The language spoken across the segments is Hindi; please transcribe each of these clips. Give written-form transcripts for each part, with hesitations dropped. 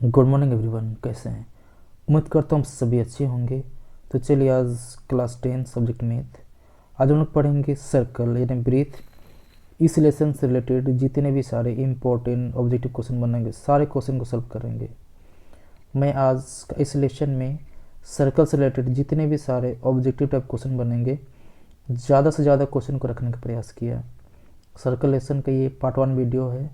गुड मॉर्निंग एवरीवन, कैसे हैं। उम्मीद करता हूँ सभी अच्छे होंगे। तो चलिए आज क्लास 10 सब्जेक्ट मैथ, आज हम लोग पढ़ेंगे सर्कल यानी ब्रीथ। इस लेसन से रिलेटेड जितने भी सारे इंपॉर्टेंट ऑब्जेक्टिव क्वेश्चन बनेंगे सारे क्वेश्चन को सॉल्व करेंगे। मैं आज इस लेसन में सर्कल से रिलेटेड जितने भी सारे ऑब्जेक्टिव टाइप क्वेश्चन बनेंगे ज़्यादा से ज़्यादा क्वेश्चन को रखने का प्रयास किया। सर्कल लेसन का ये पार्ट 1 वीडियो है,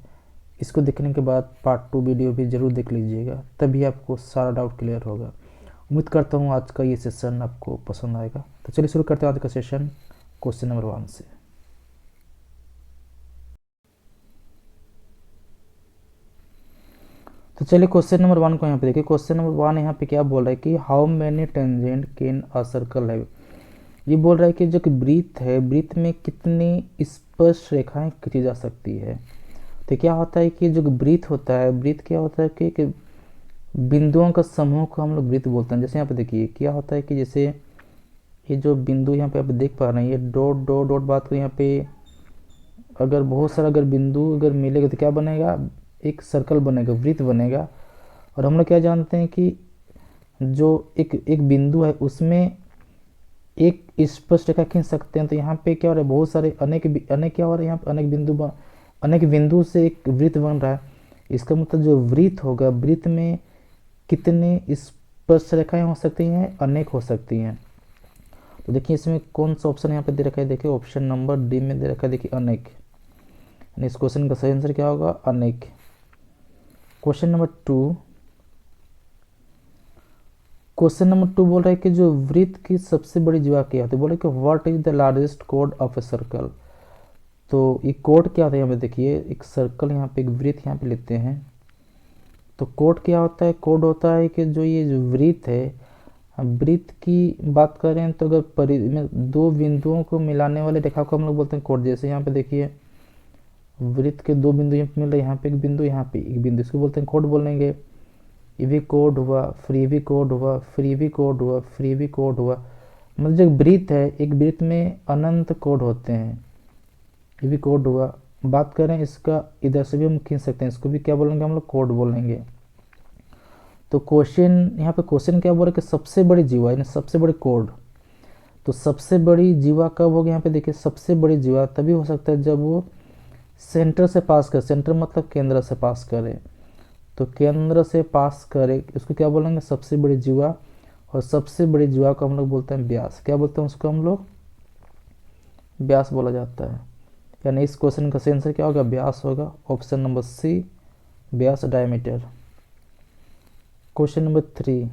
इसको देखने के बाद पार्ट 2 वीडियो भी ज़रूर देख लीजिएगा, तभी आपको सारा डाउट क्लियर होगा। उम्मीद करता हूँ आज का ये सेशन आपको पसंद आएगा। तो चलिए शुरू करते हैं आज का सेशन क्वेश्चन नंबर 1 से। तो चलिए क्वेश्चन नंबर 1 को यहाँ पे देखिए। क्वेश्चन नंबर 1 यहाँ पे क्या बोल रहा है कि how many tangent can a circle है। ये बोल रहा है कि जो कि वृत्त है, वृत्त में कितनी स्पर्श रेखाएं खींची जा सकती है। तो क्या होता है कि जो वृत्त होता है, वृत्त क्या होता है कि बिंदुओं का समूह को हम लोग वृत्त बोलते हैं। जैसे यहाँ पे देखिए क्या होता है कि जैसे ये जो बिंदु यहाँ पे आप देख पा रहे हैं, ये डॉट डॉट डॉट बात को यहाँ पे अगर बहुत सारा अगर बिंदु अगर मिलेगा तो क्या बनेगा, एक सर्कल बनेगा, वृत्त बनेगा। और हम लोग क्या जानते हैं कि जो एक एक बिंदु है उसमें एक स्पष्ट रेखा खींच सकते हैं। तो यहाँ पे क्या हो रहा है, बहुत सारे अनेक क्या हो रहा है, यहाँ पे अनेक बिंदु से एक वृत्त बन रहा है। इसका मतलब जो वृत्त होगा, वृत्त में कितने स्पर्श रेखाएं हो सकती हैं, अनेक हो सकती हैं। तो देखिए इसमें कौन सा ऑप्शन यहाँ पे दे रखा है, देखिए ऑप्शन नंबर डी में दे रखा है, देखिए अनेक। इस क्वेश्चन का सही आंसर क्या होगा, अनेक। क्वेश्चन नंबर 2, क्वेश्चन नंबर 2 बोल रहा है कि जो वृत्त की सबसे बड़ी जीवा क्या होती है। बोले कि what is the largest code of a circle. तो ये कोड क्या होता है, यहाँ पे देखिए एक सर्कल, यहाँ पे एक वृत्त यहाँ पे लेते हैं। तो कोड क्या होता है, कोड होता है कि जो ये जो वृत्त है, वृत्त की बात करें तो अगर में दो बिंदुओं को मिलाने वाले रेखा को हम लोग बोलते हैं कोड। जैसे यहाँ पे देखिए वृत्त के दो बिंदु यहाँ पे मिल रहे हैं, यहाँ पे एक बिंदु, यहाँ पे एक बिंदु, इसको बोलते हैं कोड बोलेंगे। ये भी कोड हुआ, फ्री भी कोड हुआ, फ्री भी कोड हुआ, फ्री भी कोड हुआ। मतलब जो वृत्त है, एक वृत्त में अनंत कोड होते हैं, ये भी कोड हुआ। बात करें इसका, इधर से भी हम खींच सकते हैं, इसको भी क्या बोलेंगे हम लोग, कोड बोलेंगे। तो क्वेश्चन यहाँ पे क्वेश्चन क्या बोल रहा है कि सबसे बड़ी जीवा यानी सबसे बड़ी कोड। तो सबसे बड़ी जीवा कब होगी, यहाँ पे देखिए सबसे बड़ी जीवा तभी हो सकता है जब वो सेंटर से पास करे। सेंटर मतलब केंद्र से पास करे। तो केंद्र से पास करे, इसको क्या बोलेंगे, सबसे बड़ी जीवा। और सबसे बड़ी जीवा को हम लोग बोलते हैं व्यास। क्या बोलते हैं उसको हम लोग, व्यास बोला जाता है। यानी इस क्वेश्चन का सही आंसर क्या होगा, व्यास होगा। ऑप्शन नंबर सी, व्यास, diameter. Question number 3,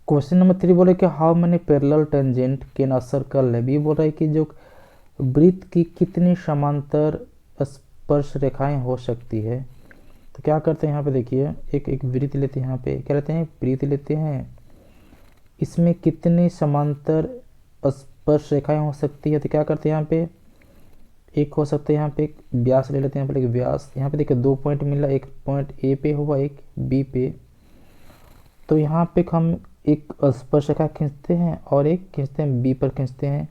question number 3 बोले कि how many parallel tangent can a circle है। ये बोल रहा है कि जो वृत्त की कितनी समांतर स्पर्श रेखाएं हो सकती है। तो क्या करते हैं, यहाँ पे देखिए एक एक वृत्त लेते हैं, यहाँ पे क्या लेते हैं, वृत्त लेते हैं, इसमें कितनी समांतर स्पर्श रेखाएं हो सकती है। तो क्या करते हैं, यहाँ पे एक हो सकता है, यहाँ पे एक व्यास ले लेते हैं, यहाँ पे एक व्यास। यहाँ पे देखिए 2 पॉइंट मिला, एक पॉइंट ए पे हुआ, एक बी पे। तो यहाँ पे हम एक स्पर्श रेखा खींचते हैं और एक खींचते हैं बी पर खींचते हैं।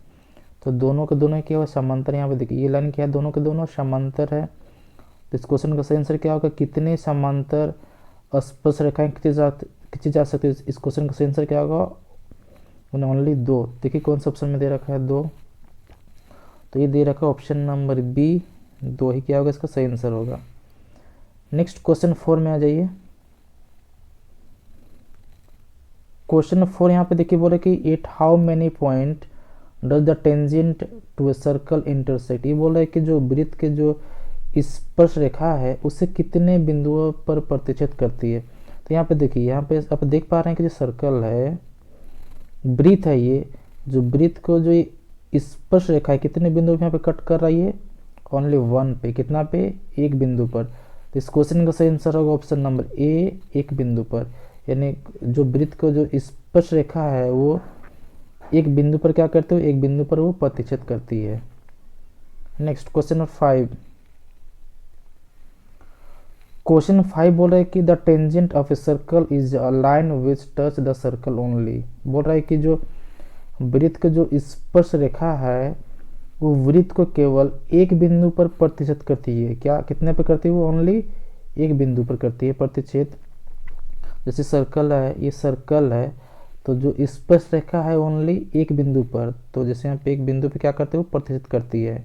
तो दोनों के दोनों क्या हुआ, समांतर। यहाँ पे देखिए ये लाइन क्या है, दोनों के दोनों समांतर है। तो इस क्वेश्चन का सही आंसर क्या होगा, कितने समांतर स्पर्श रेखाएं खींची जा सकती है। इस क्वेश्चन का सही आंसर क्या होगा, ओनली 2। देखिए कौन सा ऑप्शन में दे रखा है, 2। तो ये दे रखा है ऑप्शन नंबर बी, 2 ही क्या होगा, इसका सही आंसर होगा। नेक्स्ट क्वेश्चन 4 में आ जाइए। क्वेश्चन 4 यहाँ पे देखिए बोले कि at how many point does the tangent to a circle intersect. ये बोल रहा है कि जो वृत्त के जो स्पर्श रेखा है उसे कितने बिंदुओं पर प्रतिच्छेद करती है। तो यहाँ पे देखिए, यहाँ पे आप देख पा रहे हैं कि जो सर्कल है, वृत्त है, ये जो वृत्त को जो स्पर्श रेखा है कितने बिंदु यहाँ पे कट कर रही है, ओनली 1 पे। कितना पे, एक बिंदु पर। तो इस क्वेश्चन का सही आंसर होगा ऑप्शन नंबर ए, एक बिंदु पर। यानी जो वृत्त को जो स्पर्श रेखा है वो एक बिंदु पर क्या करते हो, एक बिंदु पर वो प्रतिच्छेद करती है। नेक्स्ट क्वेश्चन नंबर 5, क्वेश्चन 5 बोल रहा है कि the tangent of a circle is a line which touch the circle only. बोल रहा है कि जो वृत्त का जो स्पर्श रेखा है वो वृत्त को केवल एक बिंदु पर प्रतिच्छेद करती है। क्या, कितने पर करती है वो? ओनली एक बिंदु पर करती है प्रतिच्छेद। जैसे सर्कल है, ये सर्कल है, तो जो स्पर्श रेखा है ओनली एक बिंदु पर, तो जैसे यहाँ पे एक बिंदु पे क्या करते हैं वो प्रतिच्छेद करती है।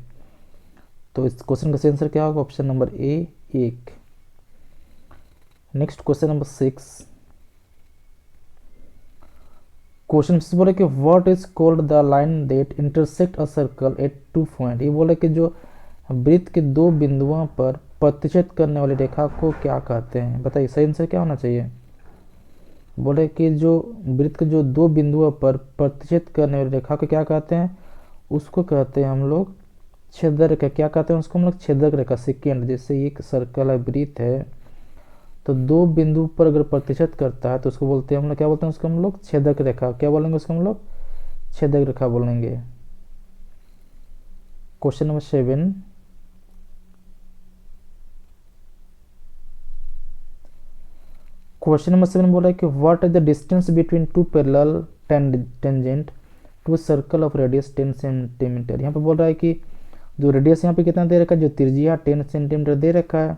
तो इस क्वेश्चन का आंसर क्या होगा? ऑप्शन नंबर ए, एक। Next question number 6। क्वेश्चन से बोले कि what is called the line that intersect a circle eight two point. ये बोले कि जो वृत्त के दो बिंदुओं पर प्रतिच्छेद करने वाली रेखा को क्या कहते हैं? बताइए, सही आंसर क्या होना चाहिए? बोले कि जो वृत्त के जो दो बिंदुओं पर प्रतिच्छेद करने वाली रेखा को क्या कहते हैं? उसको कहते हैं हम लोग छेदक रेखा। क्या कहते हैं उसको हम लोग? छेदक रेखा। सेकेंड, जैसे एक सर्कल है, वृत्त है, तो दो बिंदु पर अगर प्रतिच्छेद करता है तो उसको बोलते हैं हम लोग, क्या बोलते हैं उसको हम लोग? छेदक रेखा। क्या बोलेंगे उसको हम लोग? छेदक रेखा बोलेंगे। Question number 7। क्वेश्चन नंबर 7 बोला है कि what is the distance between two parallel tangent to circle of radius 10 centimetre. यहाँ पे बोल रहा है कि जो रेडियस यहाँ पे कितना दे रखा है, जो त्रिज्या 10 सेंटीमीटर दे रखा है,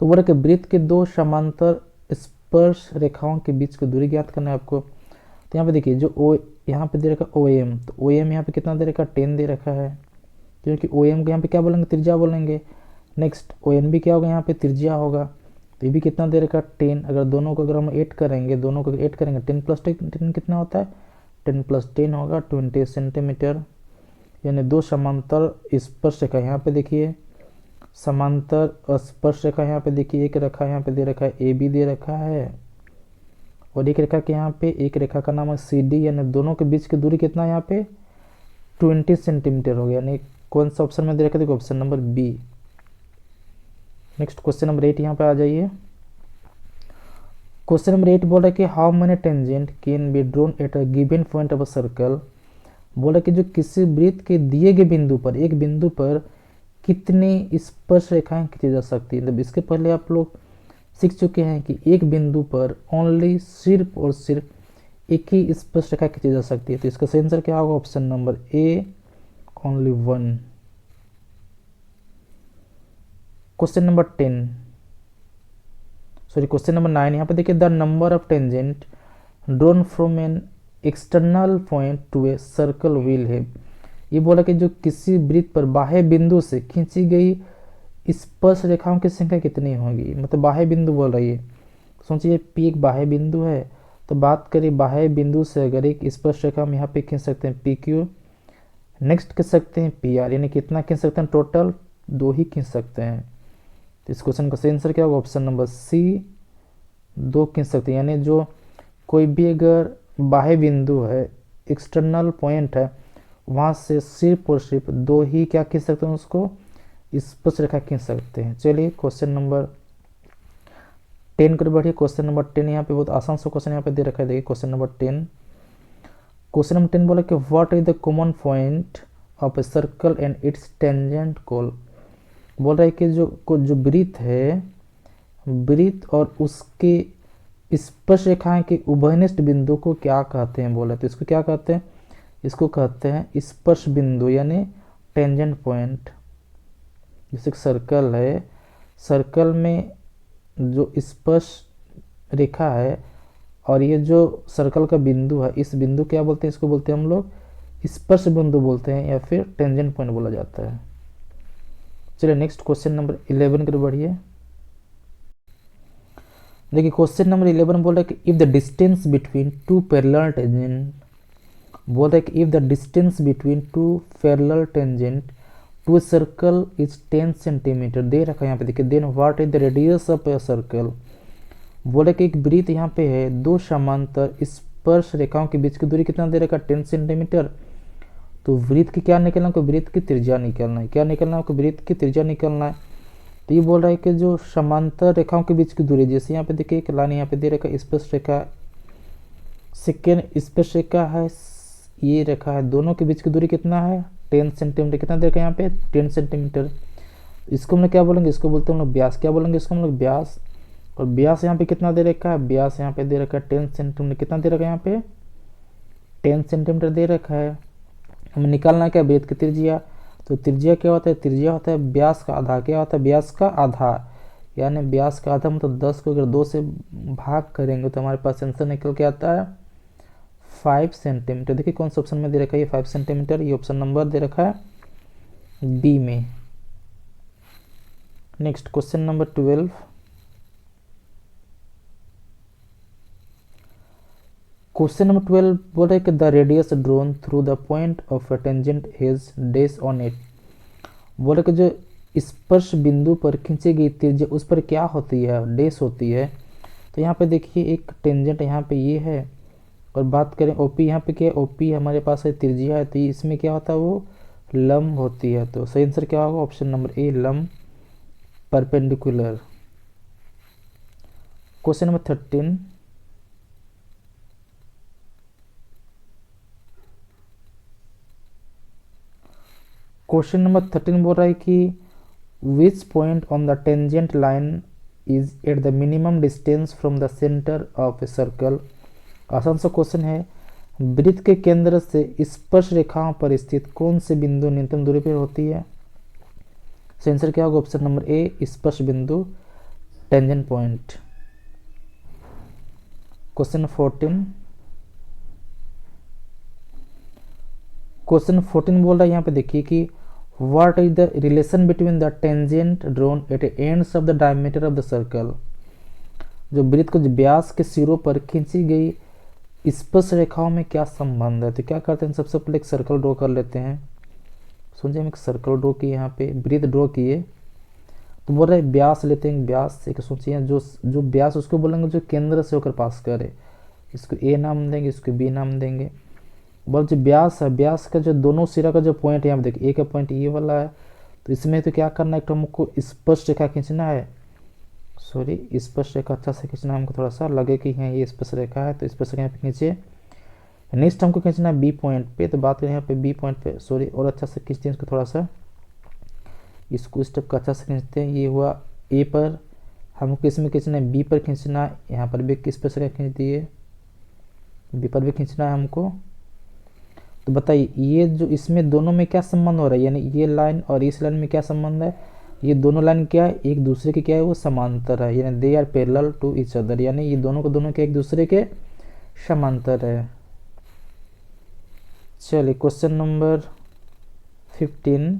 तो बोला कि वृत्त के दो समांतर स्पर्श रेखाओं के बीच की दूरी ज्ञात करना है आपको। तो यहाँ पे देखिए, जो ओ यहाँ पे दे रखा है OM, तो OM यहाँ पे कितना दे रखा है? 10 दे रखा है, क्योंकि OM को यहाँ पे क्या बोलेंगे? त्रिज्या बोलेंगे। नेक्स्ट ONB क्या होगा? यहाँ पे त्रिज्या होगा, तो ये भी कितना दे रखा है? 10। अगर दोनों को अगर हम ऐड करेंगे, दोनों को ऐड करेंगे, 10 + 10 कितना होता है? 10 + 10 होगा 20 सेंटीमीटर। यानी दो समांतर स्पर्श रेखा, यहाँ पे देखिए समांतर स्पर्श रेखा, यहाँ पे देखिए एक रेखा यहाँ पे दे रखा है AB दे रखा है, और एक रेखा के यहाँ पे एक रेखा का नाम है CD, यानी दोनों के बीच की दूरी कितना है यहाँ पे? 20 सेंटीमीटर हो गया। यानी कौन सा ऑप्शन में दे रखा है? देखो option number B। Next question number 8 यहाँ पे आ जाइए। क्वेश्चन नंबर 8 बोल रहा है कि how many tangent can be drawn at a given point of a circle. बोला कि जो किसी वृत्त के दिए गए बिंदु पर, एक बिंदु पर कितनी स्पर्श रेखाएं खींची जा सकती है। तो इसके पहले आप लोग सीख चुके हैं कि एक बिंदु पर ओनली सिर्फ और सिर्फ एक ही स्पर्श रेखा खींची जा सकती है। तो इसका सही आंसर क्या होगा? Option number A, only 1। Question number 10, sorry question number 9। यहाँ पे देखिए, the number of tangent drawn from an external point two a circle will have. ये बोला कि जो किसी वृत्त पर बाह्य बिंदु से खींची गई स्पर्श रेखाओं की संख्या कितनी होगी। मतलब बाह्य बिंदु बोल रही है, सोचिए P एक बाह्य बिंदु है, तो बात करें बाह्य बिंदु से अगर एक स्पर्श रेखा हम यहाँ पे खींच सकते हैं PQ, नेक्स्ट खींच सकते हैं PR, यानी कितना खींच सकते हैं? टोटल 2 ही खींच सकते हैं। तो इस क्वेश्चन का सही आंसर क्या होगा? ऑप्शन नंबर C, 2 खींच सकते हैं। यानी जो कोई भी अगर बाह्य बिंदु है, एक्सटर्नल पॉइंट है, वहाँ से सिर्फ और सिर्फ 2 ही क्या खींच सकते हैं? उसको स्पर्श रेखा खींच सकते हैं। चलिए क्वेश्चन नंबर 10 कर बढ़िए। क्वेश्चन नंबर 10 यहाँ पे बहुत आसान सा क्वेश्चन यहाँ पे दे रखा है। देखिए क्वेश्चन नंबर 10। क्वेश्चन नंबर 10 बोला कि what is the common point of a circle and it's tangent call. बोल रहा है कि जो वृत्त है, वृत्त और उसके स्पर्श रेखाएं के उभयनिष्ठ बिंदु को क्या कहते हैं? बोला तो इसको क्या कहते हैं? इसको कहते हैं स्पर्श बिंदु, यानी टेंजेंट पॉइंट। जैसे सर्कल है, सर्कल में जो स्पर्श रेखा है और ये जो सर्कल का बिंदु है, इस बिंदु क्या बोलते हैं? इसको बोलते हैं हम लोग स्पर्श बिंदु बोलते हैं, या फिर टेंजेंट पॉइंट बोला जाता है। चलिए नेक्स्ट क्वेश्चन नंबर 11 की बढ़िए। देखिए क्वेश्चन नंबर 11 बोल रहा है कि if the distance between two parallel tangent, बोल रहा है कि if the distance between two parallel tangent to circle is 10 centimetre दे रखा है यहाँ पे। देखिए then what is the radius of a circle. बोले कि एक वृत्त यहाँ पे है, दो समांतर स्पर्श रेखाओं के बीच की दूरी कितना दे रखा है? 10 सेंटीमीटर। तो वृत्त की क्या निकलना है? वृत्त की त्रिज्या निकलना है। क्या निकलना है? वृत्त की त्रिज्या निकलना है। तो ये बोल रहा है कि जो समांतर रेखाओं के बीच की दूरी, जैसे यहाँ पे देखिए एक लाइन यहाँ पे दे रखा है स्पर्श रेखा, सेकेंड स्पर्श रेखा है, ये रेखा है, दोनों के बीच की दूरी कितना है? 10 सेंटीमीटर। कितना दे रखा है यहाँ पे? 10 सेंटीमीटर। इसको हम लोग क्या बोलेंगे? इसको बोलते हैं हम लोग व्यास। क्या बोलेंगे इसको हम लोग? व्यास। और व्यास यहाँ पे कितना दे रखा है? व्यास यहाँ पे दे रखा है 10 सेंटीमीटर। कितना दे रखा है यहाँ पे? 10 सेंटीमीटर दे रखा है। हमें निकालना है क्या, वृत्त की त्रिज्या। तो त्रिज्या क्या होता है, त्रिज्या होता है व्यास का आधा। क्या होता है, व्यास का आधा, यानी व्यास का आधा मतलब 10 को अगर 2 से भाग करेंगे तो हमारे पास आंसर निकल के आता है 5 सेंटीमीटर। देखिए कौन सा ऑप्शन में दे रखा है ये 5 सेंटीमीटर, ये ऑप्शन नंबर दे रखा है बी में। Next question number 12, question number 12 बोल रहे कि the radius drone through the point of a tangent has dash on it. बोल रहे कि जो स्पर्श बिंदु पर खींची गई त्रिज्या उस पर क्या होती है, डैश होती है। तो यहाँ पे देखिए एक टेंजेंट यहाँ पे ये है, और बात करें ओपी, यहाँ पे क्या है, ओपी हमारे पास है त्रिज्या है, तो इसमें क्या होता है वो लंब होती है। तो सही आंसर क्या होगा, ऑप्शन नंबर ए लंब perpendicular. Question number 13, question number 13 बोल रहा है कि which point on the tangent line is at the minimum distance from the centre of a circle. आसान सा क्वेश्चन है, वृत्त के केंद्र से स्पर्श रेखाओं पर स्थित कौन से बिंदु न्यूनतम दूरी पर होती है। आंसर क्या होगा, ऑप्शन नंबर ए स्पर्श बिंदु टेंजेंट पॉइंट। क्वेश्चन 14, क्वेश्चन 14 बोल रहा है यहाँ पे देखिए कि what is the relation between the tangent drawn at ends of the diameter of the circle. जो वृत्त को व्यास के सिरों पर खींची गई स्पर्श रेखाओं में क्या संबंध है। तो क्या करते हैं, सबसे पहले एक सर्कल ड्रॉ कर लेते हैं। समझे, हम एक सर्कल ड्रॉ किए, यहाँ पे वृत्त ड्रॉ किए, तो बोल रहे हैं व्यास लेते हैं, व्यास एक सोचिए जो जो व्यास उसको बोलेंगे जो केंद्र से होकर पास करे, इसको ए नाम देंगे, इसको बी नाम देंगे। बोल जो व्यास है, व्यास का जो दोनों सिरा का जो पॉइंट यहाँ पे देखिए, ए का पॉइंट ये वाला है, तो इसमें तो क्या करना है, एक तो हमको स्पर्श रेखा खींचना है, सॉरी स्पर्श रेखा अच्छा से खींचना है हमको, थोड़ा सा लगे कि यहाँ ये स्पर्श रेखा है, तो स्पर्श रेखा यहाँ पे खींचे। नेक्स्ट हमको खींचना है बी पॉइंट पे, तो बात करें यहाँ पे बी पॉइंट पे, सॉरी और अच्छा से खींचते हैं इसको, थोड़ा सा इसको स्टेप का अच्छा से खींचते हैं। ये हुआ ए पर, हमको इसमें खींचना है बी पर खींचना है, यहाँ पर भी स्पर्श रेखा खींच दिए, बी पर भी खींचना है हमको। तो बताइए ये जो इसमें दोनों में क्या संबंध हो रहा है, यानी ये लाइन और इस लाइन में क्या संबंध है, ये दोनों लाइन क्या है, एक दूसरे के क्या है वो समांतर है, यानी they are parallel to each other, यानी ये दोनों को दोनों के एक दूसरे के समांतर है। चलिए क्वेश्चन नंबर 15,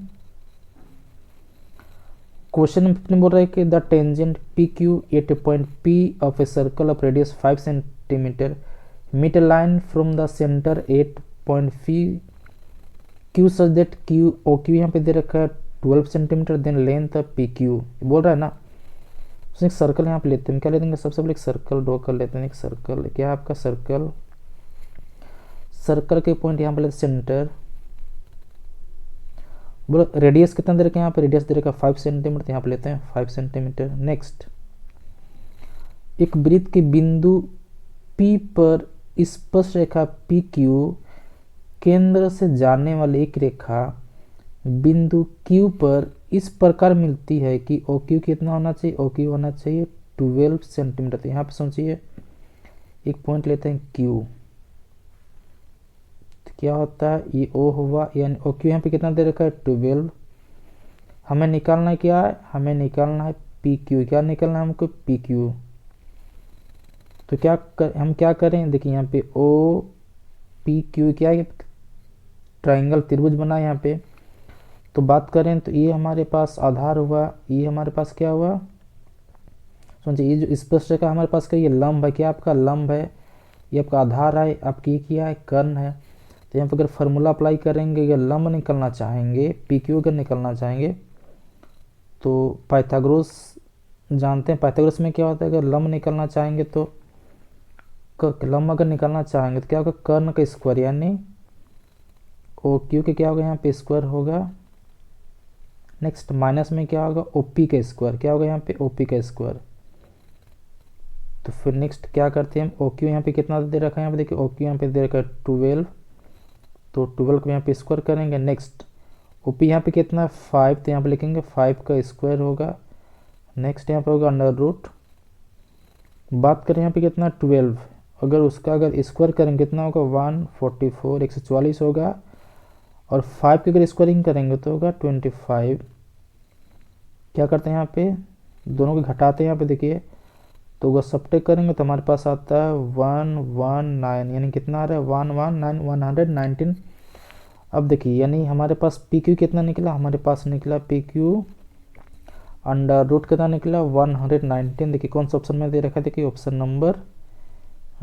क्वेश्चन नंबर 15 बोल रहा है कि the tangent P Q at a point P of a circle of radius 5 centimetre meet a line from the centre at point P Q such that Q O Q यहाँ पे दे रखा है 12 centimetre, then length of P Q बोल रहा है ना। उसने एक सर्कल यहाँ पे लेते हैं, क्या ले देंगे, सबसे पहले एक सर्कल ड्रॉ कर लेते हैं। एक सर्कल क्या है आपका, सर्कल, सर्कल के पॉइंट यहाँ पे लेते सेंटर, बोलो रेडियस कितना दे रखा है यहाँ पे, रेडियस दे रखा है 5 सेंटीमीटर, तो यहाँ पे लेते हैं 5 सेंटीमीटर। नेक्स्ट एक वृत्त के बिंदु P पर स्पर्श रेखा पी क्यू केंद्र से जाने वाली एक रेखा बिंदु Q पर इस प्रकार मिलती है कि ओ क्यू कितना होना चाहिए, ओ क्यू होना चाहिए 12 सेंटीमीटर। तो यहाँ पे सोचिए एक पॉइंट लेते हैं Q, तो क्या होता है ये O हुआ, यानी ओ क्यू यहाँ पे कितना दे रखा है 12। हमें निकालना क्या है, हमें निकालना है पी क्यू, क्या निकालना है हमको पी क्यू। तो हम क्या करें, देखिए यहाँ पे ओ पी क्यू क्या है, ट्राइंगल त्रिभुज बना यहाँ पे। तो बात करें तो ये हमारे पास आधार हुआ, ये हमारे पास क्या हुआ, समझिए ये जो स्पर्श रेखा हमारे पास क्या, ये लंब है, क्या आपका लंब है, ये आपका आधार है, आपकी ये क्या है कर्ण है। तो यहाँ पर अगर फार्मूला अप्लाई करेंगे, अगर लंब निकलना चाहेंगे, पी क्यू अगर निकलना चाहेंगे तो पाइथागोरस जानते हैं, पाइथागोरस में क्या होता है, अगर लंब निकलना चाहेंगे तो लंब अगर निकालना चाहेंगे तो क्या होगा, कर्ण का स्क्वायर, यानी ओ क्यू के क्या होगा यहाँ पे स्क्वायर होगा। नेक्स्ट माइनस में क्या होगा, ओपी का स्क्वायर, क्या होगा यहाँ पे ओपी का स्क्वायर। तो फिर नेक्स्ट क्या करते हैं हम, ओ क्यू यहाँ पे कितना दे रखा है, यहाँ पे देखिए ओ क्यू यहाँ पे दे रखा है 12, तो 12 को यहाँ पे स्क्वायर करेंगे। नेक्स्ट ओपी यहाँ पे कितना 5, तो यहाँ पे लिखेंगे 5 का स्क्वायर होगा। नेक्स्ट यहाँ पे होगा अंडर रूट, बात करें यहाँ पे कितना 12, अगर उसका अगर स्क्वायर करेंगे कितना होगा 144, 144 होगा। और 5 की अगर स्क्वायरिंग करेंगे तो होगा 25। क्या करते हैं यहाँ पे, दोनों को घटाते हैं यहाँ पे देखिए, तो अगर सब्ट्रैक्ट करेंगे तो हमारे पास आता है 119, यानी कितना आ रहा है 119 अब देखिए यानी हमारे पास पी क्यू कितना निकला, हमारे पास निकला पी क्यू अंडर रूट कितना निकला 119। देखिए कौन सा ऑप्शन में दे रखा है, देखिए ऑप्शन नंबर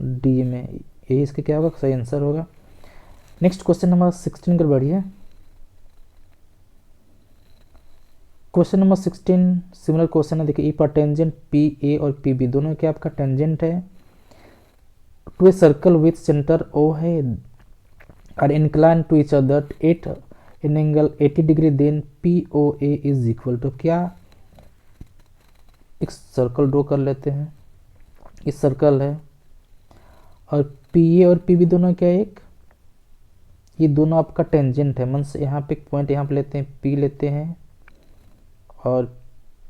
डी में, यही इसका क्या होगा सही आंसर होगा। नेक्स्ट क्वेश्चन नंबर 16 कर बढ़िए। क्वेश्चन नंबर 16 सिमिलर क्वेश्चन है, देखिए ई पर टेंजेंट पी ए और पी बी दोनों क्या आपका टेंजेंट है to a circle with centre O है, are inclined to each other at in angle 80 degree, then P O A is equal to, क्या एक सर्कल ड्रॉ कर लेते हैं, इस सर्कल है और पी ए और पी बी दोनों क्या है, एक ये दोनों आपका टेंजेंट है, मीन्स यहाँ पे एक पॉइंट यहाँ पे लेते हैं पी लेते हैं और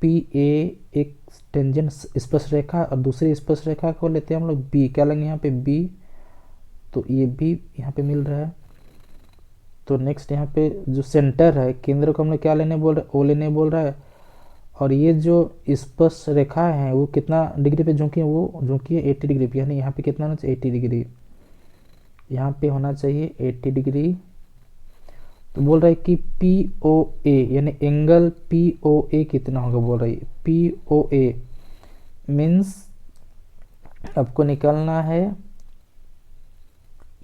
पी ए एक टेंजेंट स्पर्श रेखा और दूसरी स्पर्श रेखा को लेते हैं हम लोग बी, क्या लेंगे यहाँ पे बी, तो ये भी यहाँ पे मिल रहा है। तो नेक्स्ट यहाँ पे जो सेंटर है केंद्र को हम लोग क्या लेने बोल रहे हैं, ओ लेने बोल रहा है, और ये जो स्पर्श रेखा है वो कितना डिग्री पे झुकी है, वो झुकी है 80 डिग्री पे, यानी यहाँ पे कितना होना चाहिए 80 डिग्री, यहाँ पे होना चाहिए 80 डिग्री। तो बोल रहा है कि पी ओ ए यानी एंगल पी ओ ए कितना होगा, बोल रही है पी ओ ए मीन्स आपको निकालना है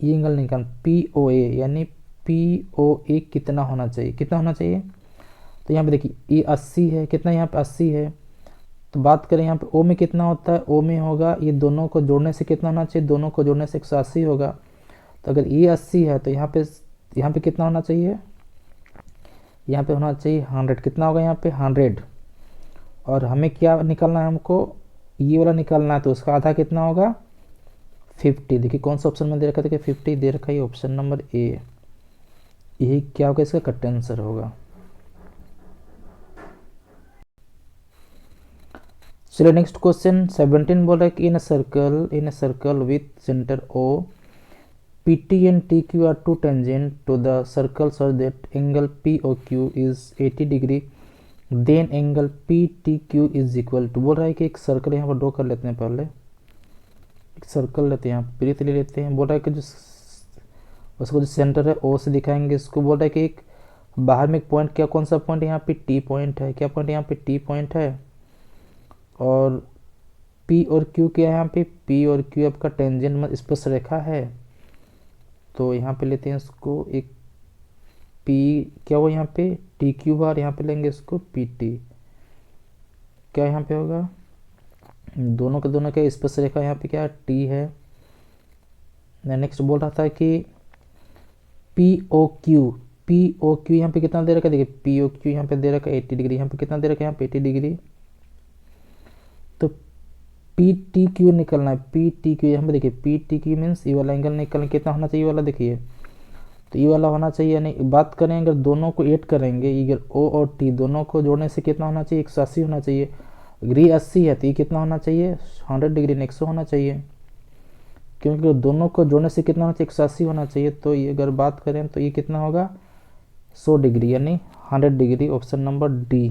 ये एंगल निकाल पी ओ ए, यानी पी ओ ए कितना होना चाहिए, कितना होना चाहिए, तो यहाँ पे देखिए ये 80 है, कितना यहाँ पे 80 है, तो बात करें यहाँ पे ओ में कितना होता है, ओ में होगा ये दोनों को जोड़ने से कितना होना चाहिए, दोनों को जोड़ने से 180 होगा, तो अगर ये 80 है तो यहाँ पे कितना होना चाहिए, यहाँ पे होना चाहिए 100, कितना होगा यहाँ पे 100, और हमें क्या निकालना है, हमको ये वाला निकालना है, तो उसका आधा कितना होगा 50। देखिए कौन सा ऑप्शन में दे रखा है, देखिए 50 दे रखा है, ऑप्शन नंबर ए, यही क्या होगा इसका करेक्ट आंसर होगा। चलिए नेक्स्ट क्वेश्चन 17 बोल रहा है कि in a circle with centre O PT and TQ are two tangent to the circle such that angle POQ is 80 degree, then angle PTQ is equal to, बोल रहा है कि एक सर्कल यहाँ पर ड्रॉ कर लेते हैं, पहले एक सर्कल लेते हैं, यहाँ वृत्त ले लेते हैं, बोल रहा है कि जो उसको जो सेंटर है ओ से दिखाएंगे इसको, बोल रहा है कि एक बाहर में एक पॉइंट, क्या कौन सा पॉइंट यहाँ पे टी पॉइंट है, क्या पॉइंट यहाँ पे टी पॉइंट है, और पी और क्यू क्या है यहाँ पे, पी और क्यू आपका टेंजेंट में स्पर्श रेखा है, तो यहाँ पे लेते हैं इसको एक P क्या हुआ यहाँ पे टी क्यू बार, यहाँ पे लेंगे इसको PT, क्या यहाँ पे होगा दोनों के दोनों क्या स्पर्श रेखा यहाँ पे क्या T है। नेक्स्ट बोल रहा था कि POQ यहाँ पे कितना दे रखा है, देखिए POQ यहाँ पे दे रखा है 80 डिग्री, यहाँ पे कितना दे रखा है यहाँ पे 80 डिग्री, तो PTQ निकलना है, PTQ यहाँ पे देखिए PTQ मीन्स ये वाला एंगल निकलना कितना होना चाहिए वाला, देखिए तो ये वाला होना चाहिए, यानी बात करें अगर दोनों को ऐड करेंगे, अगर O और T दोनों को जोड़ने से कितना होना चाहिए 180 होना चाहिए, अगर ये 80 है तो ये कितना होना चाहिए 100 डिग्री 100 होना चाहिए, क्योंकि दोनों को जोड़ने से कितना होना चाहिए 180 होना चाहिए, तो ये अगर बात करें तो ये कितना होगा 100 डिग्री यानी 100 degree, option number D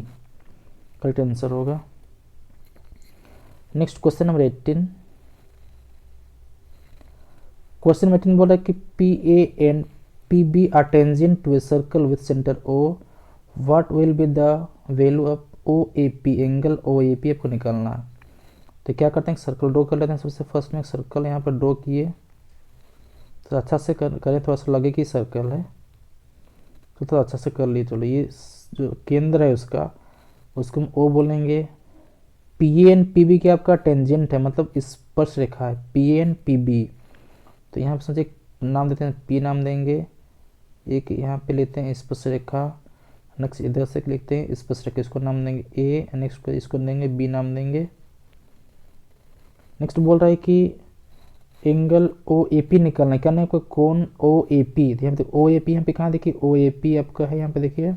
correct answer होगा। नेक्स्ट क्वेश्चन नंबर 18, क्वेश्चन 18 बोल रहा है कि P A and P B are tangent to a circle with centre O, what will be the value of O A P, angle O A P आपको निकालना है, तो क्या करते हैं सर्कल ड्रॉ कर लेते हैं। सबसे फर्स्ट में सर्कल यहाँ पर ड्रॉ किए, तो अच्छा से करें, थोड़ा सा लगे कि सर्कल है तो थोड़ा अच्छा से कर लिए। चलो ये जो केंद्र है उसको हम ओ बोलेंगे। पी एन पी बी क्या आपका टेंजेंट है, मतलब स्पर्श रेखा है पी एन पी बी, तो यहाँ पे सोचे नाम देते हैं पी नाम देंगे, एक यहाँ पे लेते हैं स्पर्श रेखा, नेक्स्ट इधर से लिखते हैं स्पर्श रेखा, इसको नाम देंगे ए, नेक्स्ट इसको देंगे बी नाम देंगे। नेक्स्ट बोल रहा है कि एंगल ओ ए पी निकालना है, क्या नहीं कोई कोण ओ ए पी, यहाँ पे ओ ए पी यहाँ पे कहाँ देखिए ओ ए पी आपका है, यहाँ पे देखिए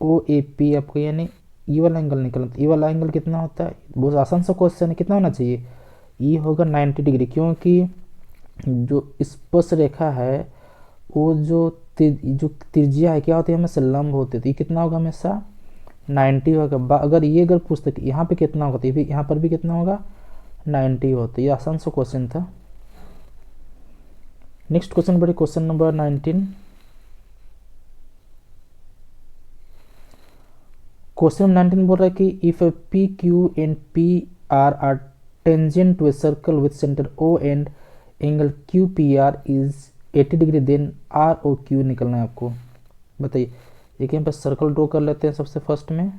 ओ ए पी आपको यानी ये वाला एंगल निकलना, ये वाला एंगल कितना होता है, बहुत आसान सा क्वेश्चन है, कितना होना चाहिए, ये होगा 90 डिग्री, क्योंकि जो स्पर्श रेखा है वो जो त्रिज्या है क्या होती है, हमेशा लंब होती है, तो ये कितना होगा, हमेशा 90 होगा। अगर पूछते कि यहाँ पे कितना होगा, तो ये भी यहाँ पर भी कितना होगा, 90 होता है। ये आसान सा क्वेश्चन था। नेक्स्ट क्वेश्चन बढ़े, क्वेश्चन नंबर 19। क्वेश्चन 19 बोल रहा है कि if P Q and P R tangent to a circle with centre O and angle Q P R is 80 degree, then R O Q निकलना है आपको। बताइए, एक यहाँ पर सर्कल ड्रॉ कर लेते हैं सबसे फर्स्ट में।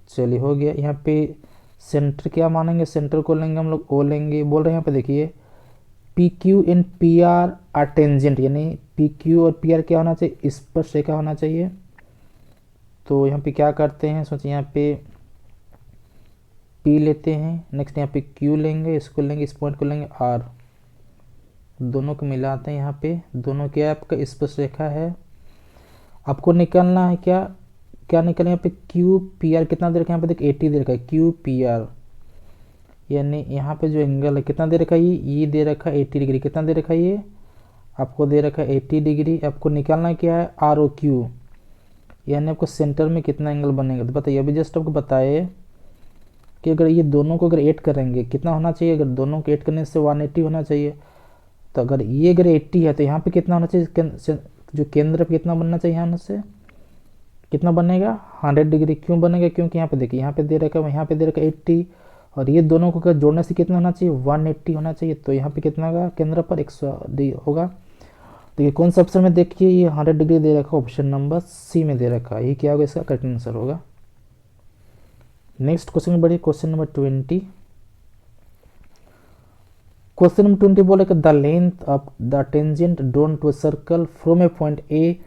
चलिए हो गया। यहाँ पे सेंटर क्या मानेंगे, सेंटर को लेंगे हम लोग ओ लेंगे। बोल रहे हैं यहाँ पे देखिए P Q and P R tangent, यानी पी क्यू और पी आर क्या होना चाहिए, स्पर्श रेखा होना चाहिए। तो यहाँ पे क्या करते हैं, सोचिए यहाँ पे P लेते हैं, नेक्स्ट यहाँ पे Q लेंगे, इसको लेंगे, इस पॉइंट को लेंगे R, दोनों को मिलाते हैं। यहाँ पे दोनों क्या आपका स्पर्श रेखा है। आपको निकलना है क्या क्या निकलना है, यहाँ पे Q P R कितना दे रखा है, यहाँ पे देख 80 दे रखा है Q P R, यानी यहाँ पे जो एंगल है कितना दे रखा है, ये दे रखा है 80 डिग्री। कितना दे रखा है, ये आपको दे रखा है 80 डिग्री। आपको निकालना क्या है, R O Q, यानी आपको सेंटर में कितना एंगल बनेगा। तो बताइए, अभी जस्ट आपको बताए कि अगर ये दोनों को अगर ऐड करेंगे कितना होना चाहिए, अगर दोनों को ऐड करने से 180 होना चाहिए। तो अगर ये अगर 80 है तो यहाँ पे कितना होना चाहिए, जो केंद्र पे कितना बनना चाहिए, यहाँ से कितना बनेगा, 100 डिग्री। क्यों बनेगा, क्योंकि यहाँ पे देखिए, यहाँ पे दे रखा है, यहाँ पे दे रखा है 80, और ये दोनों को अगर जोड़ने से कितना होना चाहिए, 180 होना चाहिए। तो यहाँ पे कितना होगा, केंद्र पर 100 होगा। देखिए कौन सा ऑप्शन में, देखिए ये 100 डिग्री दे रखा है, ऑप्शन नंबर सी में दे रखा है। ये क्या होगा, इसका करेक्ट आंसर होगा। नेक्स्ट क्वेश्चन बढ़िए, क्वेश्चन नंबर 20। क्वेश्चन नंबर 20 बोले कि the length of the tangent drawn to a circle from a point A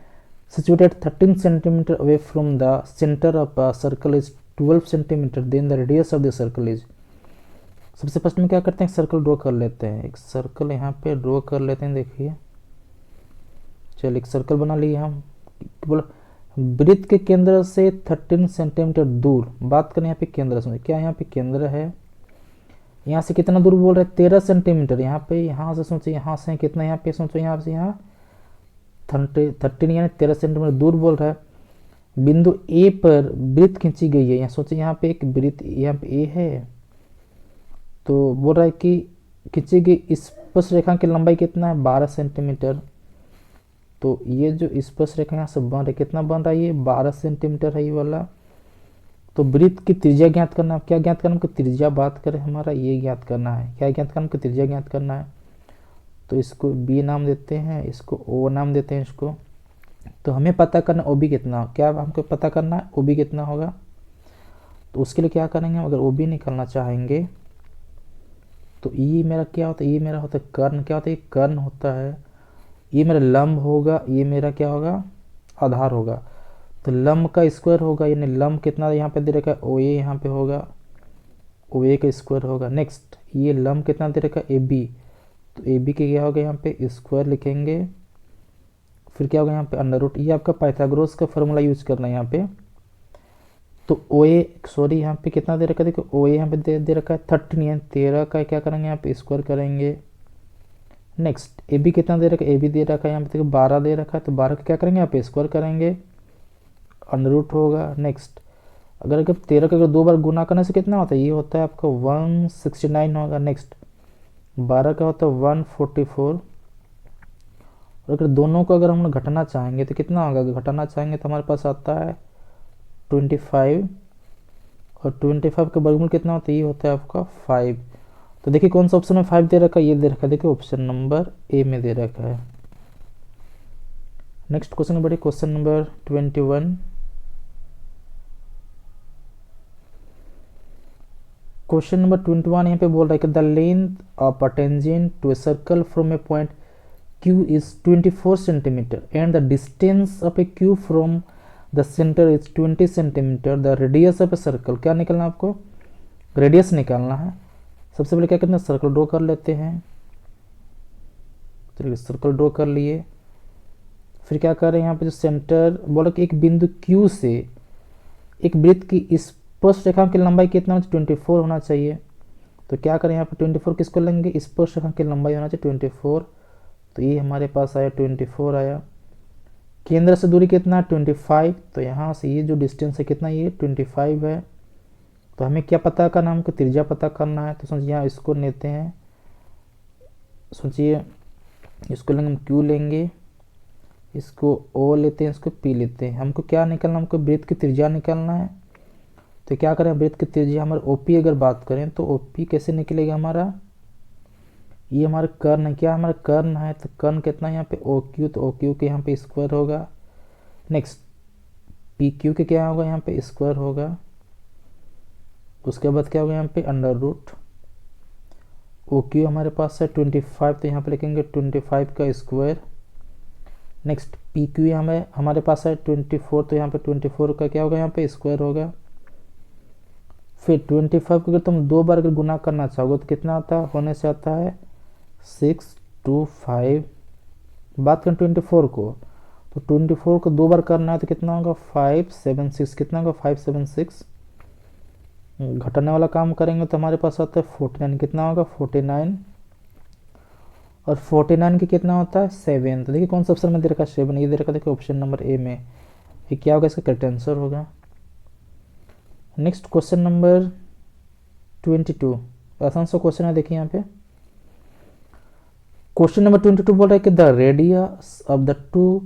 situated 13 centimetre away from the centre of a circle is 12 centimetre, then the radius of the circle is. सबसे फर्स्ट में क्या करते हैं, सर्कल ड्रॉ कर लेते हैं। एक सर्कल यहाँ पे ड्रॉ कर लेते हैं। देखिए चलिए एक सर्कल बना लिए हम। बोला वृत्त के केंद्र से 13 सेंटीमीटर दूर, बात करें यहाँ पे केंद्र से, क्या यहाँ पे केंद्र है, यहाँ से कितना दूर बोल रहे हैं, 13 सेंटीमीटर। यहाँ पे यहाँ से सोचो, यहाँ से कितना, यहाँ पे सोचो, यहाँ से यहाँ 13 यानी 13 सेंटीमीटर दूर बोल रहा है। बिंदु ए पर वृत्त खींची गई है। यहाँ सोचिए, यहाँ पे एक वृत्त, यहाँ पे ए है, तो बोल रहा है कि खींची गई स्पर्श रेखा की लंबाई कितना है, 12 सेंटीमीटर। तो ये जो स्पर्श रेखा यहाँ से बन रही, कितना बन रहा है, ये 12 सेंटीमीटर है ये वाला। तो वृत्त की त्रिज्या ज्ञात करना है। क्या ज्ञात करना है, त्रिज्या बात करें हमारा, ये ज्ञात करना है। क्या ज्ञात करना है, त्रिज्या ज्ञात करना है। तो इसको बी नाम देते हैं, इसको ओ नाम देते हैं इसको। तो हमें पता करना ओ बी कितना, क्या हमको पता करना है ओ बी कितना होगा। तो उसके लिए क्या करेंगे, अगर ओ बी निकालना चाहेंगे तो ये मेरा क्या होता है, ये मेरा होता है कर्ण। क्या होता है, ये कर्ण होता है। ये मेरा लंब होगा, ये मेरा क्या होगा, आधार होगा। तो लंब का स्क्वायर होगा, यानी लंब कितना यहाँ पे दे रखा है, ओ ए यहाँ पे होगा, ओ ए का स्क्वायर होगा। नेक्स्ट ये लंब कितना दे रखा है, ए बी, तो ए बी के क्या होगा, यहाँ पे स्क्वायर लिखेंगे। फिर क्या होगा यहाँ पे अंडर रूट। ये आपका पाइथागोरस का फॉर्मूला यूज करना है यहाँ पे। तो ओ ए, सॉरी यहाँ पे कितना दे रखा है, देखो ओ ए यहाँ पे दे रखा है 13, यानी 13 का क्या करेंगे, यहाँ पे स्क्वायर करेंगे। नेक्स्ट ए बी कितना दे रखा है, ए बी दे रखा है यहाँ पे देखो 12 दे रखा है, तो 12 का क्या करेंगे, यहाँ पे स्क्वायर करेंगे, अंडर रूट होगा। नेक्स्ट अगर 13 का अगर 2 बार गुना करने से कितना होता है, ये होता है आपका 169 होगा। नेक्स्ट 12 का होता है 144। और अगर दोनों को अगर हम लोग घटाना चाहेंगे तो कितना होगा, घटाना चाहेंगे तो हमारे पास आता है 25, और 25 का वर्गमूल कितना होता है, ये होता है आपका 5। तो देखिए कौन सा ऑप्शन में 5 दे रखा है, ये दे रखा है, देखिए ऑप्शन नंबर ए में दे रखा है। नेक्स्ट क्वेश्चन बढ़े, क्वेश्चन नंबर 21। क्वेश्चन नंबर 21 यहाँ पे बोल रहा है कि the length of a tangent to a circle from a point Q is 24 centimetre and the distance of a Q from the centre is 20 centimetre. The radius of a circle, क्या निकलना है आपको, रेडियस निकालना है। सबसे पहले क्या करना है, सर्कल ड्रॉ कर लेते हैं। चलिए सर्कल ड्रॉ कर लिए। फिर क्या कर रहे हैं, यहाँ पे जो सेंटर बोला कि एक बिंदु Q से एक वृत्त की स्पर्श रेखा की लंबाई कितना होना चाहिए, 24 होना चाहिए। तो क्या करें, यहाँ पे 24 किसको लेंगे, स्पर्श रेखा की लंबाई होना चाहिए 24। तो ये हमारे पास आया 24 आया। केंद्र से दूरी कितना है 25, तो यहाँ से ये जो डिस्टेंस है कितना, ये 25 है। तो हमें क्या पता करना, हमको त्रिज्या पता करना है। तो सोचिए यहाँ इसको लेते हैं, सोचिए इसको लेंगे हम Q लेंगे, इसको O लेते हैं, इसको P लेते हैं। हमको क्या निकालना, हमको वृत्त की त्रिज्या निकालना है। तो क्या करें, वृत्त की त्रिज्या हमारे OP अगर बात करें तो OP कैसे निकलेगा हमारा, ये हमारा कर्ण है, क्या हमारा कर्ण है, तो कर्ण कितना है यहाँ पे OQ, तो OQ के यहाँ पे स्क्वायर होगा। नेक्स्ट PQ के क्या होगा, यहाँ पे स्क्वायर होगा। उसके बाद क्या होगा यहाँ पे अंडर रूट। OQ हमारे पास है 25, तो यहाँ पे लिखेंगे 25 का स्क्वायर। नेक्स्ट PQ हमारे पास है 24, तो यहाँ पे 24 का क्या होगा, यहाँ पे स्क्वायर होगा। फिर 25 को अगर तुम 2 बार अगर गुना करना चाहोगे तो कितना आता है, होने से आता है 625। बात करें 24 को, तो 24 को 2 बार करना है तो कितना होगा 576, कितना होगा 576। घटाने वाला काम करेंगे तो हमारे पास आता है 49, कितना होगा 49, और 49 के कितना होता है 7। तो देखिए कौन सा ऑप्शन में दे रखा है 7, ये दे रखा, देखिए ऑप्शन नंबर ए में। ये क्या होगा, इसका करेक्ट आंसर होगा। नेक्स्ट क्वेश्चन नंबर 22, आसान सा क्वेश्चन है, देखिए यहाँ पे क्वेश्चन नंबर 22 बोल रहा है कि the radius of the 2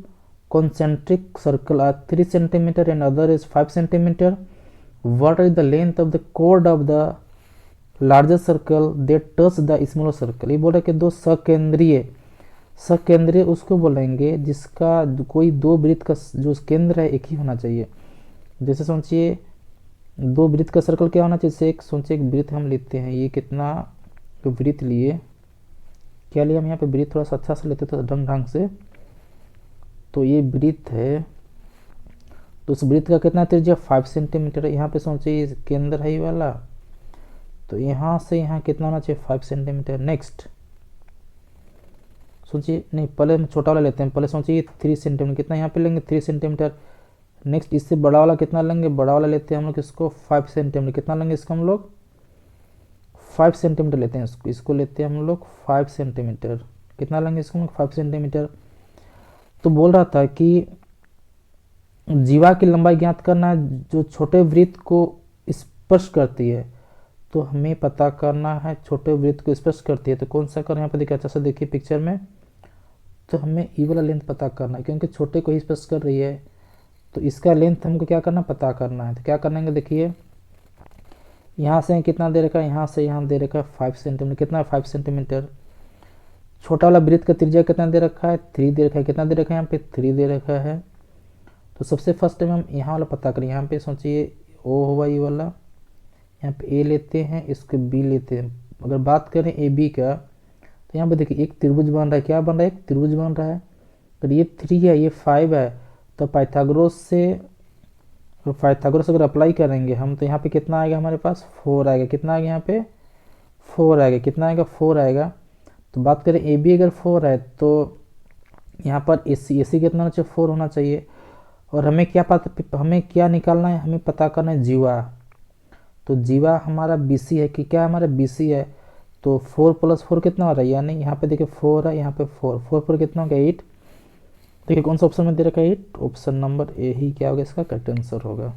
concentric circle are 3 centimeter and other is 5 centimeter. What is the length of the chord of the larger circle that touch the smaller circle? ये बोल रहा है कि दो सकेंद्रीय उसको बोलेंगे जिसका कोई दो वृत्त का जो केंद्र है एक ही होना चाहिए। जैसे सोचिए 2 वृत्त का सर्कल क्या होना चाहिए, जैसे एक सोचिए एक वृत्त हम लेते हैं, ये कितना वृत्त लिए, क्या लिया हम यहाँ पे वृत्त थोड़ा सा अच्छा से लेते तो ढंग से, तो ये वृत्त है, तो उस वृत्त का कितना त्रिज्या 5 सेंटीमीटर है। यहाँ पे सोचिए केंद्र है ये वाला, तो यहाँ से यहाँ कितना होना चाहिए 5 सेंटीमीटर। नेक्स्ट सोचिए, नहीं पहले हम छोटा वाला लेते हैं, पहले सोचिए 3 सेंटीमीटर, कितना यहाँ पे लेंगे 3 सेंटीमीटर। नेक्स्ट इससे बड़ा वाला कितना लेंगे, बड़ा वाला लेते हैं हम लोग इसको 5 सेंटीमीटर, कितना लेंगे इसको हम लोग 5 सेंटीमीटर लेते हैं, इसको लेते हैं हम लोग 5 सेंटीमीटर, कितना लेंगे इसको हम लोग 5 सेंटीमीटर। तो बोल रहा था कि जीवा की लंबाई ज्ञात करना है जो छोटे वृत्त को स्पर्श करती है, तो हमें पता करना है छोटे वृत्त को स्पर्श करती है, तो कौन सा कर, यहाँ पे देखिए अच्छा से देखिए पिक्चर में, तो हमें ई वाला लेंथ पता करना है क्योंकि छोटे को ही स्पर्श कर रही है, तो इसका लेंथ हमको क्या करना पता करना है। तो क्या करेंगे, देखिए यहाँ से कितना दे रखा है, यहाँ से यहाँ दे रखा है 5 सेंटीमीटर, कितना है 5 सेंटीमीटर। छोटा वाला वृत्त का त्रिज्या कितना दे रखा है 3 दे रखा है, कितना दे रखा है यहाँ पे 3 दे रखा है। तो सबसे फर्स्ट टाइम हम यहाँ वाला पता करें, यहाँ पे सोचिए ओ हुआ ये वाला, यहाँ पे ए लेते हैं, इसको बी लेते हैं। अगर बात करें ए बी का, तो यहाँ पे देखिए एक त्रिभुज बन रहा है, क्या बन रहा है एक त्रिभुज बन रहा है। अगर ये 3 है ये 5 है, तो पाइथागोरस अगर अप्लाई करेंगे हम, तो यहाँ पे कितना आएगा हमारे पास 4 आएगा, कितना आएगा यहाँ पे 4 आएगा, कितना आएगा 4 आएगा। तो बात करें ए बी अगर 4 है तो यहाँ पर ए सी कितना होना चाहिए 4 होना चाहिए। और हमें क्या निकालना है, हमें पता करना है जीवा। तो जीवा हमारा बी सी है कि क्या हमारा बी सी है, तो 4 + 4 कितना हो रहा है, यानी यहाँ पे देखिए 4 है, यहाँ पे 4 कितना हो गया 8। देखिए कौन सा ऑप्शन में दे रखा है 8, ऑप्शन नंबर ए ही क्या होगा इसका करेक्ट आंसर होगा।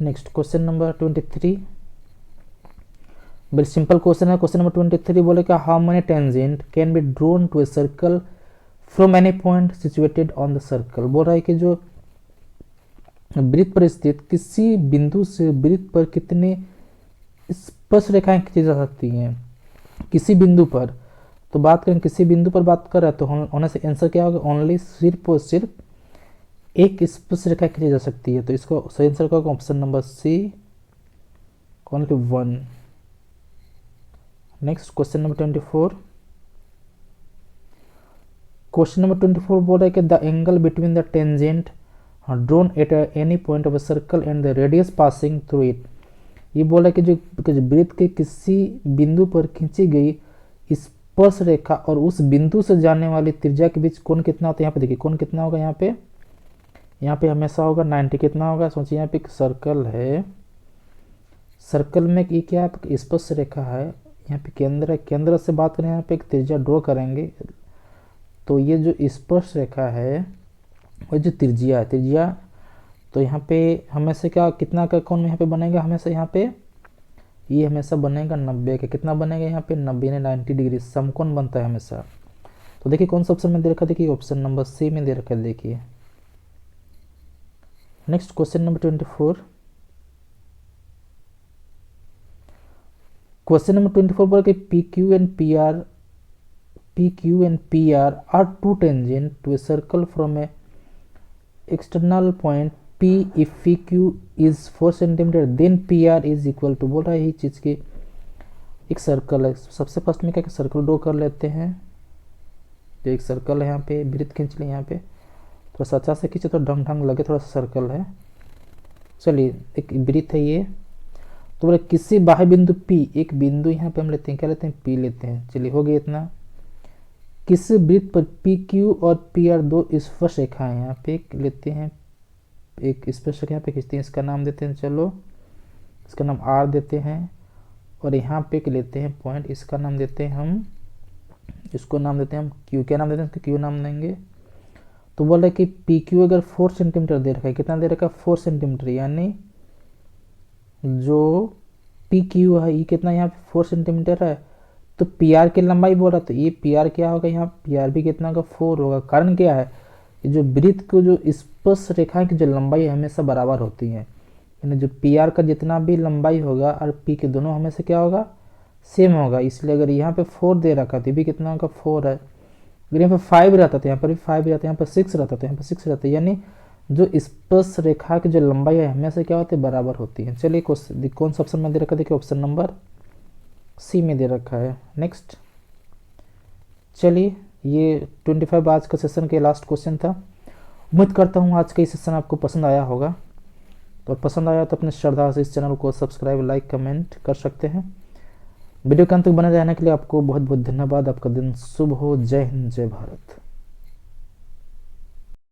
Next question number 23, very simple question है। क्वेश्चन नंबर 23 बोले क्या, how many tangent can be drawn to a circle from any point situated on the circle. बोल रहा है कि जो वृत्त पर स्थित किसी बिंदु से वृत्त पर कितने स्पर्श रेखाएं खींची जा सकती हैं किसी बिंदु पर। तो बात करें किसी बिंदु पर बात कर रहा है, तो होने से आंसर क्या होगा, ओनली सिर्फ और सिर्फ एक स्पर्श रेखा खींची जा सकती है। तो इसको सही आंसर क्या होगा, option number C only 1। Next question number 24, question number 24 बोल रहा है कि the angle between the tangent drawn at any point of a circle and the radius passing through it. ये बोल रहा है कि जो वृत्त के किसी बिंदु पर खींची गई स्पर्श रेखा और उस बिंदु से जाने वाली त्रिज्या के बीच कोण कितना होता है। यहाँ पे देखिए कोण कितना होगा, यहाँ पे हमेशा होगा 90। कितना होगा, सोचिए यहाँ पे एक सर्कल है, सर्कल में ये क्या स्पर्श रेखा है, यहाँ पे केंद्र है, केंद्र से बात करें यहाँ पे एक त्रिज्या ड्रॉ करेंगे। तो ये जो स्पर्श रेखा है और जो त्रिज्या है, त्रिज्या तो यहाँ पे हमेशा क्या कितना का कोण यहाँ पे बनेगा, हमेशा यहाँ पे ये हमेशा बनेगा 90 का। कितना बनेगा यहाँ पे 90 ने 90 डिग्री समकोण बनता है हमेशा। तो देखिए कौन सा ऑप्शन में दे रखा है, देखिए ऑप्शन नंबर सी में दे रखा है। देखिए next question number 24। Question number 24 पर कि PQ and PR are two tangent to a circle from a external point P if PQ is 4 cm then PR is equal to, बोल रहा है ये चीज़ की एक सर्कल है। सबसे फर्स्ट में क्या सर्कल ड्रॉ कर लेते हैं। जो एक सर्कल है यहाँ पे वृत्त खींच ले, यहाँ पे थोड़ा सा अच्छा से खींचे तो ढंग ढंग लगे, थोड़ा सा सर्कल है। चलिए एक वृत्त है ये। तो बोले किसी बाह्य बिंदु P, एक बिंदु यहाँ पे हम लेते हैं, क्या लेते हैं P लेते हैं। चलिए हो गया इतना। किसी वृत्त पर PQ और PR दो स्पर्श रेखाएं यहाँ पे लेते हैं, एक स्पर्श रेखा यहाँ पे खींचते हैं, इसका नाम देते हैं, चलो इसका नाम R देते हैं। और यहाँ पे लेते हैं पॉइंट, इसका नाम देते हैं हम, इसको नाम देते हैं हम Q। क्या नाम देते हैं इसको, Q नाम देंगे। तो बोल रहे कि PQ अगर 4 सेंटीमीटर दे रखा है, कितना दे रखा है 4 सेंटीमीटर, यानी जो PQ है ये कितना यहाँ पे 4 सेंटीमीटर है। तो PR की लंबाई बोल रहा, तो ये PR क्या होगा, यहाँ PR भी कितना का 4 होगा। कारण क्या है, ये जो वृत्त को जो स्पर्श रेखा की जो लंबाई है हमेशा बराबर होती है, यानी जो PR का जितना भी लंबाई होगा और P के दोनों हमेशा क्या होगा सेम होगा। इसलिए अगर यहाँ पे 4 दे रखा तो ये भी कितना होगा 4 है। अगर यहाँ पे 5 रहता तो यहाँ पर भी 5 रहता, यहाँ पर 6 रहता तो यहाँ पर 6 रहता, यानी जो स्पर्श रेखा की जो लंबाई है हमेशा क्या होती है बराबर होती है। चलिए कौन सा ऑप्शन में दे रखा है, देखिए ऑप्शन नंबर सी में दे रखा है। नेक्स्ट चलिए ये 25 आज का सेशन के लास्ट क्वेश्चन था। उम्मीद करता हूँ आज का ये सेशन आपको पसंद आया होगा। तो पसंद आया तो अपने श्रद्धा से इस चैनल को सब्सक्राइब लाइक कमेंट कर सकते हैं। वीडियो के अंत तक बने रहने के लिए आपको बहुत बहुत धन्यवाद। आपका दिन शुभ हो। जय हिंद जय भारत।